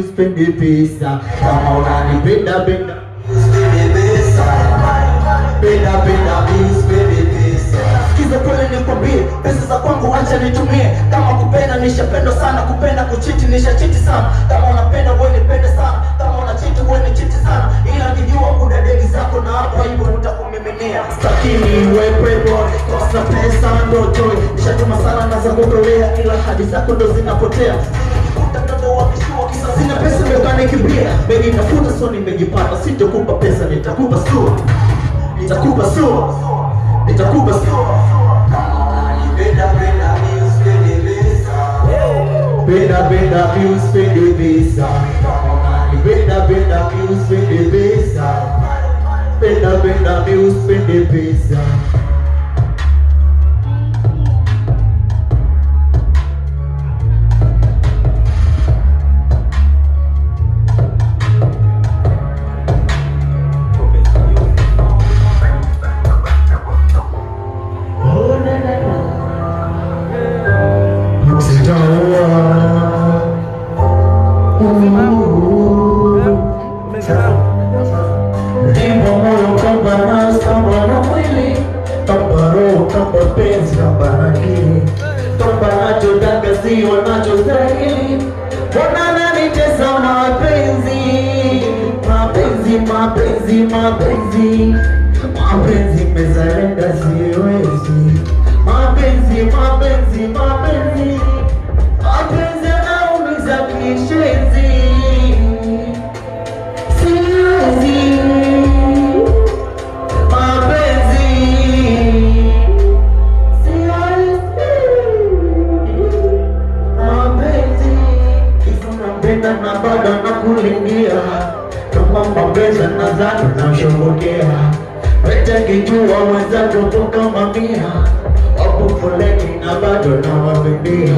spende pesa. Kama unanipenda penda spende pesa. Penda spende pesa. Sikiza pole nikwambie, pesa za kwangu acha nitumie. Kama kupenda nishapenda sana, kupenda kuchiti nishachiti sana. Kama unapenda wewe nipende sana, kama unachiti wewe nichiti sana. Ila nijua kuna deni zako na hapa hivyo nitakumiminia. Stakini wewe playboy, kosa pesa ndo joy. Nishatuma sana na za kutolea, ila hadi zako ndo zinapotea. Sina pesa mekani kimbia, begi nafuta so nimejipata. Sitakupa pesa nitakupa sua, nitakupa sua, nitakupa sua. Penda views spende pesa. Penda views spende pesa. Penda views spende pesa. Ndimo moyo kamba na samba na mwili, kamba roho kamba penzi kamba akili, kamba nacho danga si wanachostahili. Mbona nitesa mapenzi, mapenzi, mapenzi, mapenzi, mapenzi mezalenda siwezi. Mapenzi, mapenzi, mapenzi, mapenzi yanaumiza kishenzi. Na bado nakulingia kama mabeza nadhani nashobokea. Weta kijua wenzako toka mamia, wapo foleni na bado nawavimbia.